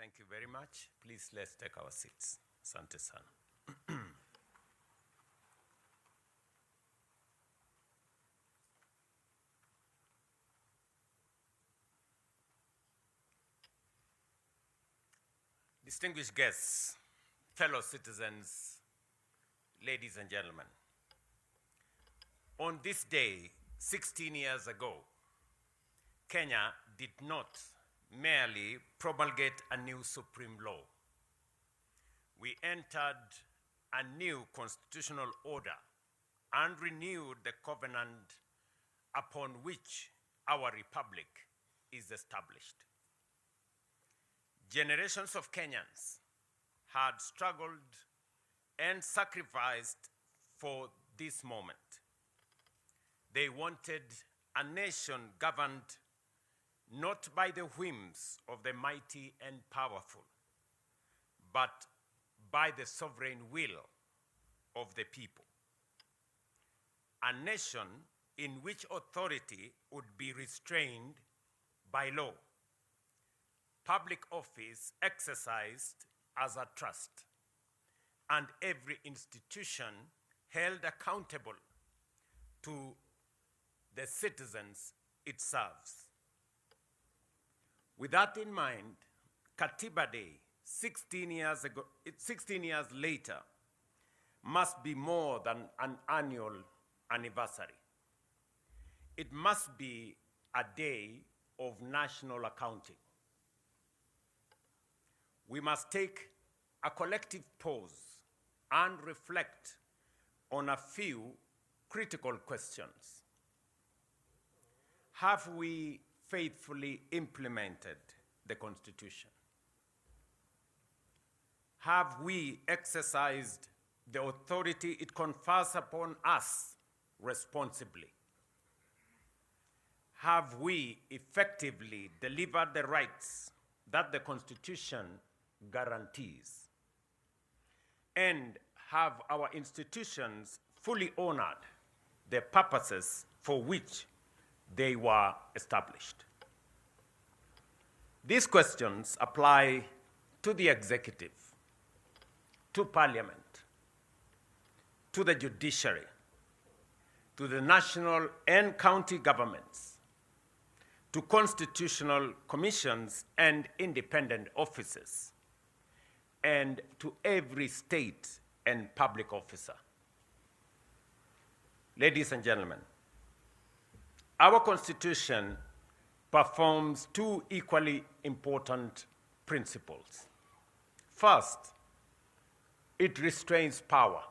Thank you very much. Please, let's take our seats. Asante sana. Distinguished guests, fellow citizens, ladies and gentlemen, on this day, 16 years ago, Kenya did not merely promulgate a new supreme law. We entered a new constitutional order and renewed the covenant upon which our republic is established. Generations of Kenyans had struggled and sacrificed for this moment. They wanted a nation governed not by the whims of the mighty and powerful, but by the sovereign will of the people. A nation in which authority would be restrained by law, public office exercised as a trust, and every institution held accountable to the citizens it serves. With that in mind, Katiba Day, 16 years later, must be more than an annual anniversary. It must be a day of national accounting. We must take a collective pause and reflect on a few critical questions. Have we faithfully implemented the Constitution? Have we exercised the authority it confers upon us responsibly? Have we effectively delivered the rights that the Constitution guarantees? And have our institutions fully honored the purposes for which they were established? These questions apply to the executive, to parliament, to the judiciary, to the national and county governments, to constitutional commissions and independent offices, and to every state and public officer. Ladies and gentlemen, our Constitution performs two equally important principles. First, it restrains power.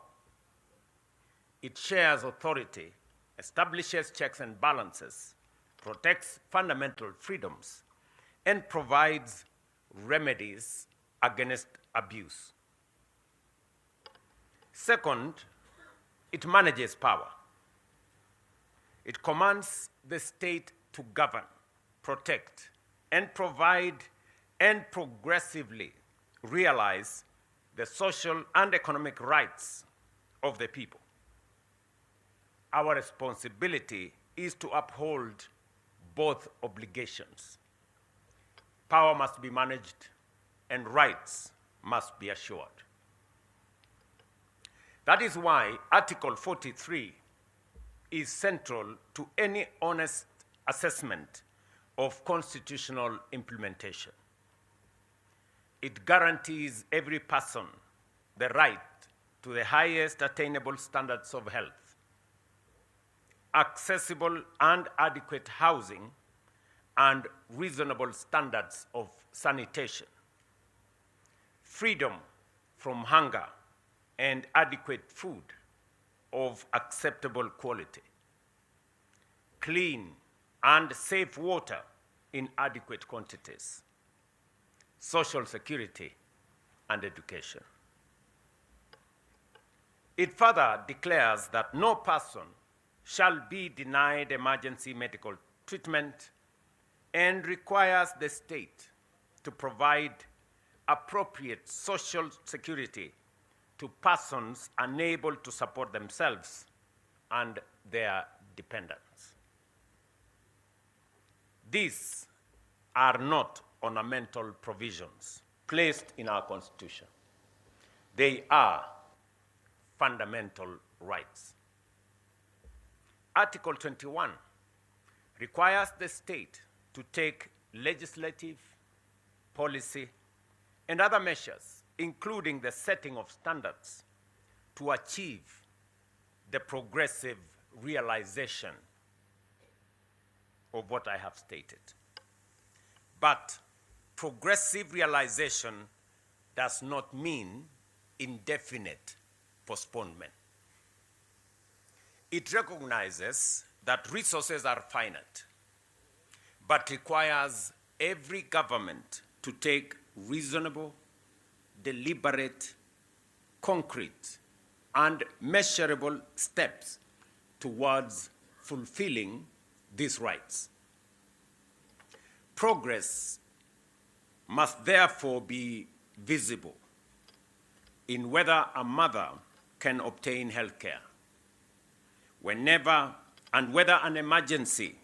It shares authority, establishes checks and balances, protects fundamental freedoms, and provides remedies against abuse. Second, it manages power. It commands the state to govern, protect, and provide, and progressively realize the social and economic rights of the people. Our responsibility is to uphold both obligations. Power must be managed and rights must be assured. That is why Article 43 is central to any honest assessment of constitutional implementation. It guarantees every person the right to the highest attainable standards of health, accessible and adequate housing, and reasonable standards of sanitation, freedom from hunger, and adequate food of acceptable quality, clean and safe water in adequate quantities, social security, and education. It further declares that no person shall be denied emergency medical treatment and requires the state to provide appropriate social security to persons unable to support themselves and their dependents. These are not ornamental provisions. placed in our Constitution. They are fundamental rights. Article 21 requires the state to take legislative, policy, and other measures, including the setting of standards, to achieve the progressive realization of what I have stated. But progressive realization does not mean indefinite postponement. It recognizes that resources are finite, but requires every government to take reasonable, deliberate, concrete, and measurable steps towards fulfilling these rights. Progress must therefore be visible in whether a mother can obtain health care, whenever and whether an emergency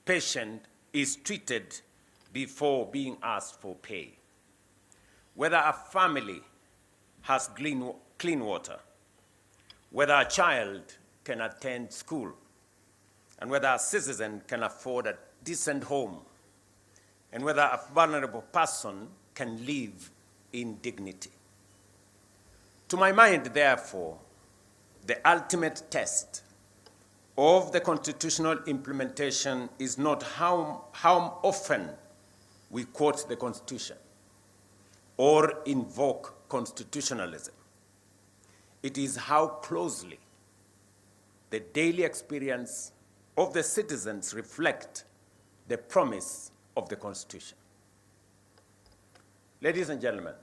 patient is treated before being asked for pay, whether a family has clean water, whether a child can attend school, and whether a citizen can afford a decent home, and whether a vulnerable person can live in dignity. To my mind, therefore, the ultimate test of the constitutional implementation is not how often we quote the Constitution or invoke constitutionalism. It is how closely the daily experience of the citizens reflect the promise of the Constitution. Ladies and gentlemen,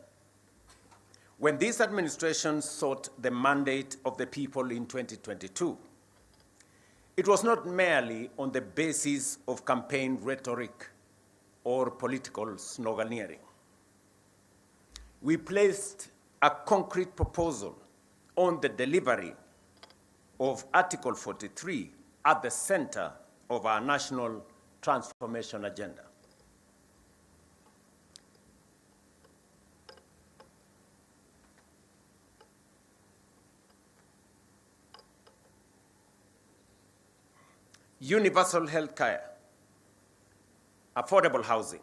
when this administration sought the mandate of the people in 2022, it was not merely on the basis of campaign rhetoric or political sloganeering. We placed a concrete proposal on the delivery of Article 43 at the center of our national transformation agenda. Universal health care, affordable housing,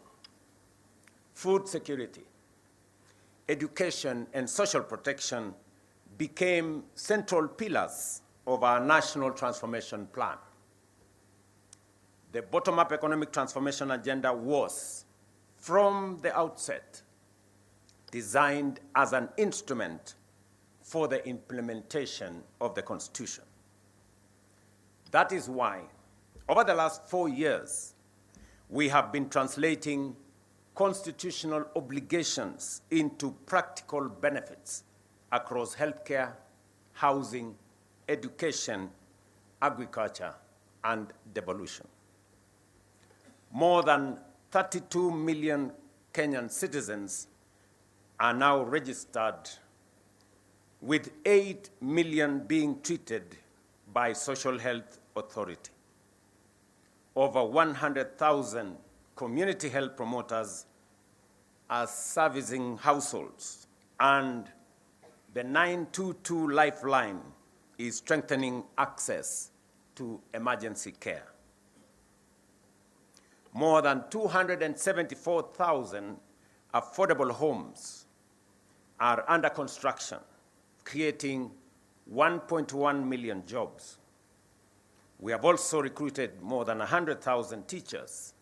food security, education, and social protection became central pillars of our national transformation plan. The bottom-up economic transformation agenda was, from the outset, designed as an instrument for the implementation of the Constitution. That is why, over the last 4 years, we have been translating constitutional obligations into practical benefits across healthcare, housing, education, agriculture, and devolution. More than 32 million Kenyan citizens are now registered, with 8 million being treated by Social Health Authority. Over 100,000 community health promoters are servicing households, and the 922 Lifeline is strengthening access to emergency care. More than 274,000 affordable homes are under construction, creating 1.1 million jobs. We have also recruited more than 100,000 teachers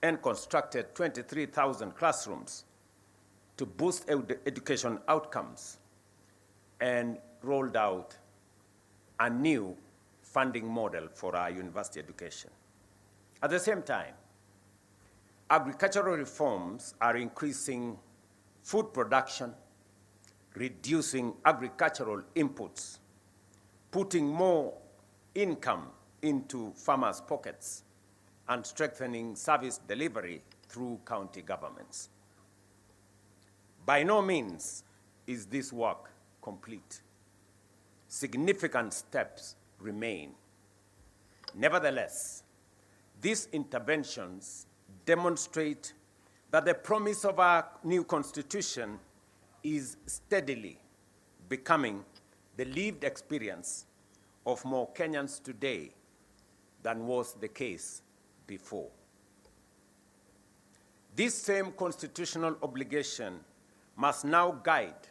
and constructed 23,000 classrooms to boost education outcomes, and rolled out a new funding model for our university education. At the same time, agricultural reforms are increasing food production, reducing agricultural inputs, putting more income into farmers' pockets, and strengthening service delivery through county governments. By no means is this work complete. Significant steps remain. Nevertheless, these interventions demonstrate that the promise of our new constitution is steadily becoming the lived experience of more Kenyans today than was the case before. This same constitutional obligation must now guide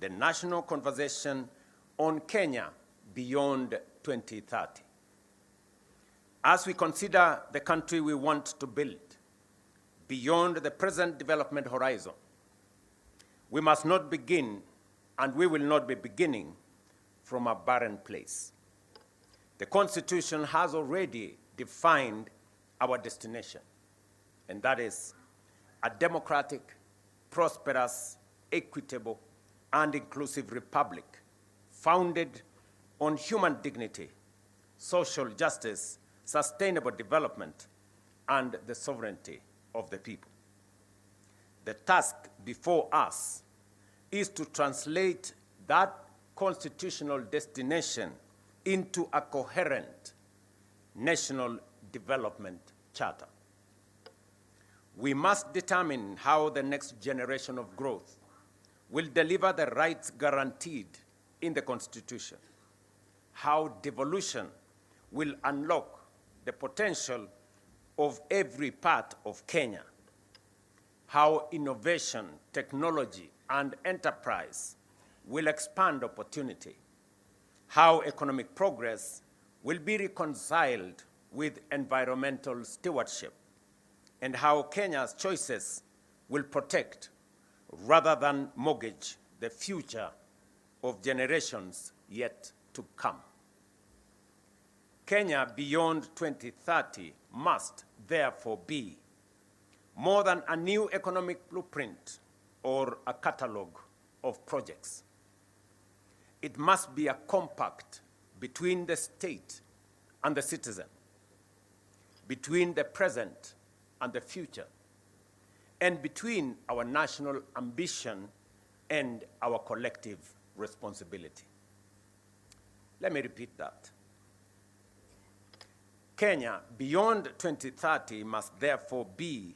the national conversation on Kenya beyond 2030. As we consider the country we want to build beyond the present development horizon, we must not begin, and we will not be beginning, from a barren place. The Constitution has already defined our destination, and that is a democratic, prosperous, equitable, and inclusive republic founded on human dignity, social justice, sustainable development, and the sovereignty of the people. The task before us is to translate that constitutional destination into a coherent national development charter. We must determine how the next generation of growth will deliver the rights guaranteed in the Constitution, how devolution will unlock the potential of every part of Kenya, how innovation, technology, and enterprise will expand opportunity, how economic progress will be reconciled with environmental stewardship, and how Kenya's choices will protect rather than mortgage the future of generations yet to come. Kenya beyond 2030 must therefore be more than a new economic blueprint or a catalogue of projects. It must be a compact between the state and the citizen, between the present and the future, and between our national ambition and our collective responsibility. Let me repeat that. Kenya beyond 2030 must therefore be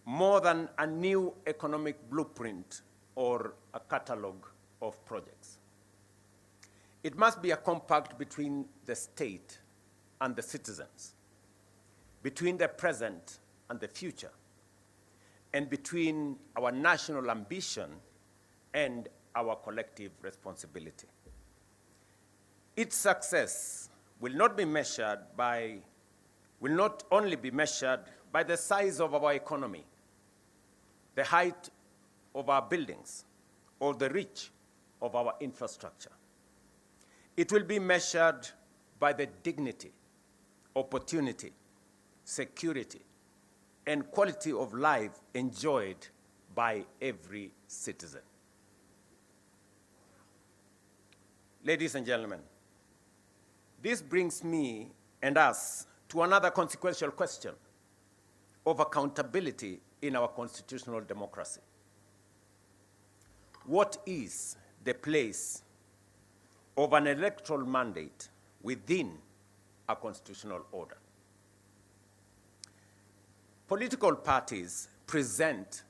more than a new economic blueprint or a catalogue of projects. It must be a compact between the state and the citizens, between the present and the future, and between our national ambition and our collective responsibility. Its success will not only be measured by the size of our economy, the height of our buildings, or the reach of our infrastructure. It will be measured by the dignity, opportunity, security, and quality of life enjoyed by every citizen. Ladies and gentlemen, this brings me and us to another consequential question of accountability in our constitutional democracy. What is the place of an electoral mandate within a constitutional order? Political parties present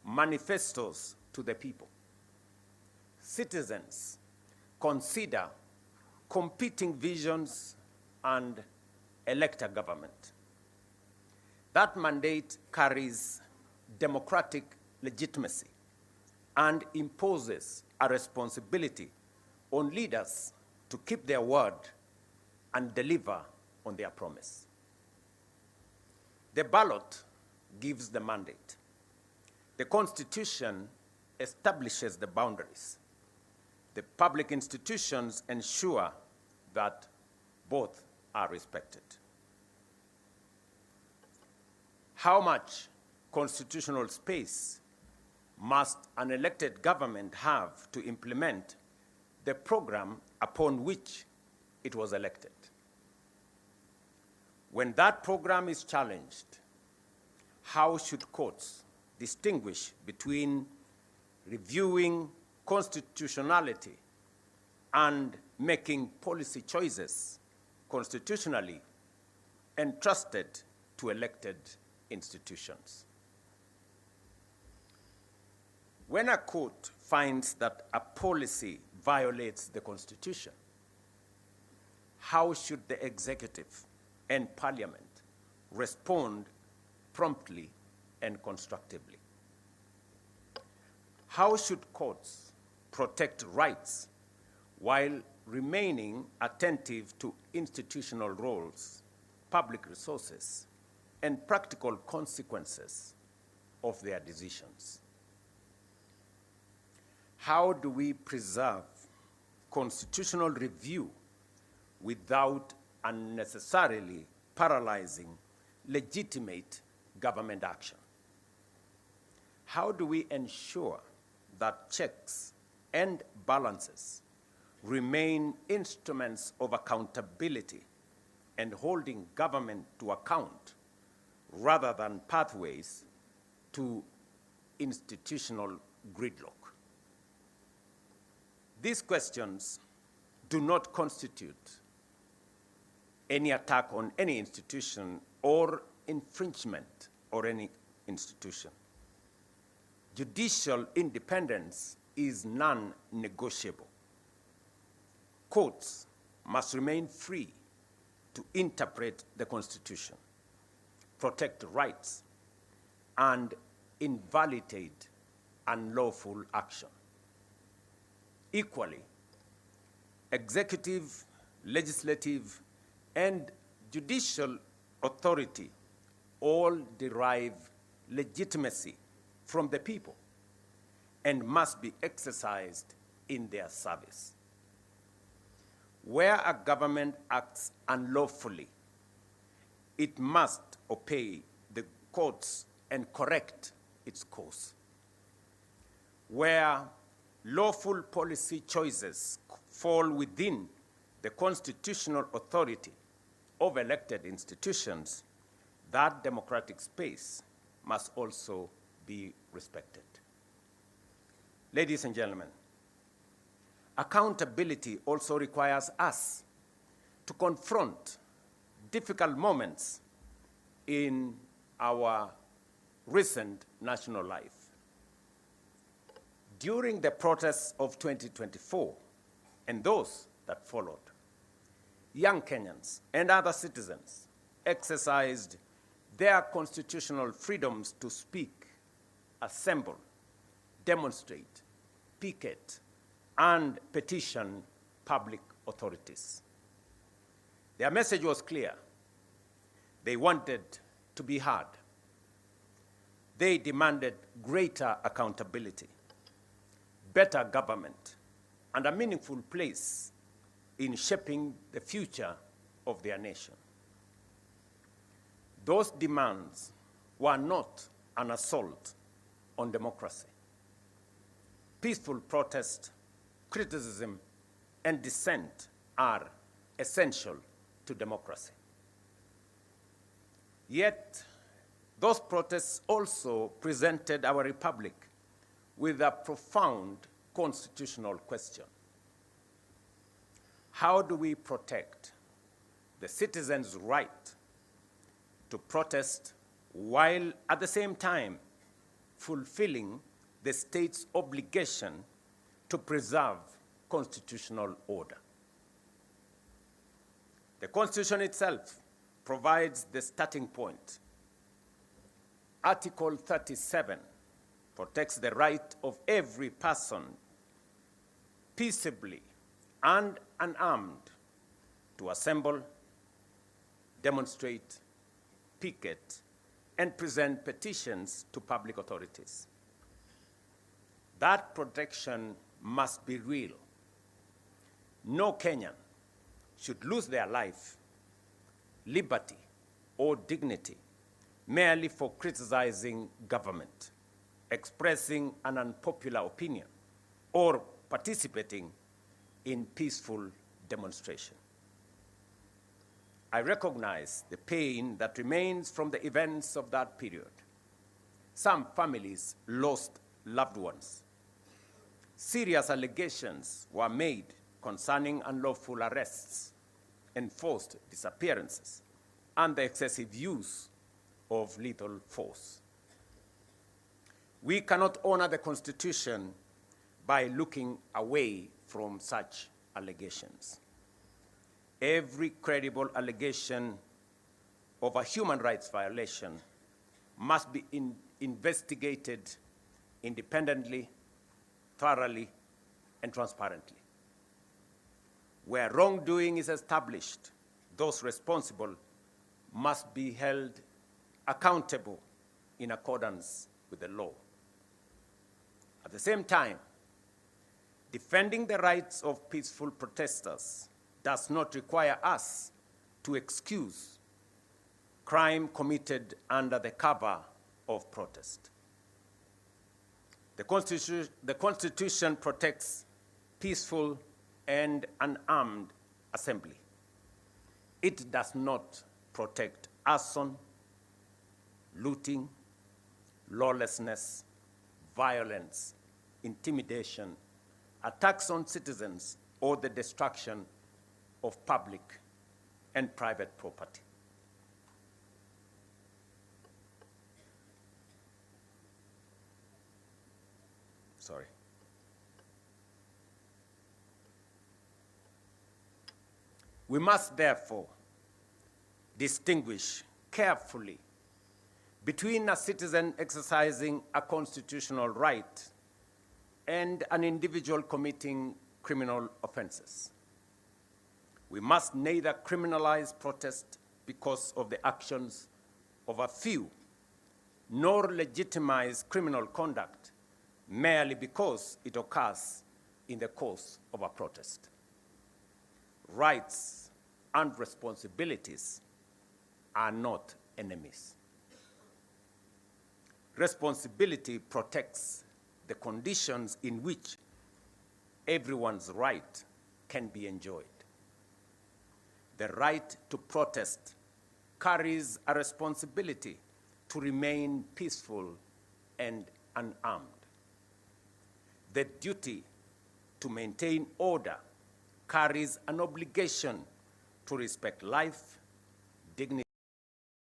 manifestos to the people. Citizens consider competing visions and elect a government. That mandate carries democratic legitimacy and imposes a responsibility on leaders to keep their word and deliver on their promise. The ballot gives the mandate. The Constitution establishes the boundaries. The public institutions ensure that both are respected. How much constitutional space must an elected government have to implement the program upon which it was elected? When that program is challenged, how should courts distinguish between reviewing constitutionality and making policy choices constitutionally entrusted to elected institutions. When a court finds that a policy violates the Constitution, how should the executive and parliament respond promptly and constructively? How should courts protect rights while remaining attentive to institutional roles, public resources, and practical consequences of their decisions? How do we preserve constitutional review without unnecessarily paralyzing legitimate government action? How do we ensure that checks and balances remain instruments of accountability and holding government to account rather than pathways to institutional gridlock? These questions do not constitute any attack on any institution or infringement on any institution. Judicial independence is non-negotiable. Courts must remain free to interpret the Constitution, protect rights, and invalidate unlawful action. Equally, executive, legislative, and judicial authority all derive legitimacy from the people and must be exercised in their service. Where a government acts unlawfully, it must obey the courts and correct its course. Where lawful policy choices fall within the constitutional authority of elected institutions, that democratic space must also be respected. Ladies and gentlemen, accountability also requires us to confront difficult moments in our recent national life. During the protests of 2024 and those that followed, young Kenyans and other citizens exercised their constitutional freedoms to speak, assemble, demonstrate, picket, and petition public authorities. Their message was clear. They wanted to be heard. They demanded greater accountability, better government, and a meaningful place in shaping the future of their nation. Those demands were not an assault on democracy. Peaceful protest, criticism, and dissent are essential to democracy. Yet, those protests also presented our republic with a profound constitutional question. How do we protect the citizens' right to protest while at the same time fulfilling the state's obligation to preserve constitutional order? The Constitution itself provides the starting point. Article 37 protects the right of every person peaceably and unarmed to assemble, demonstrate, picket, and present petitions to public authorities. That protection must be real. No Kenyan should lose their life, liberty, or dignity merely for criticizing government, expressing an unpopular opinion, or participating in peaceful demonstration. I recognize the pain that remains from the events of that period. Some families lost loved ones. Serious allegations were made concerning unlawful arrests, enforced disappearances, and the excessive use of lethal force. We cannot honor the Constitution by looking away from such allegations. Every credible allegation of a human rights violation must be investigated independently, thoroughly, and transparently. Where wrongdoing is established, those responsible must be held accountable in accordance with the law. At the same time, defending the rights of peaceful protesters does not require us to excuse crime committed under the cover of protest. The Constitution protects peaceful and unarmed assembly. It does not protect arson, looting, lawlessness, violence, intimidation, attacks on citizens, or the destruction of public and private property. Sorry. We must therefore distinguish carefully between a citizen exercising a constitutional right and an individual committing criminal offenses. We must neither criminalize protest because of the actions of a few, nor legitimize criminal conduct merely because it occurs in the course of a protest. Rights and responsibilities are not enemies. Responsibility protects the conditions in which everyone's right can be enjoyed. The right to protest carries a responsibility to remain peaceful and unarmed. The duty to maintain order carries an obligation to respect life, dignity,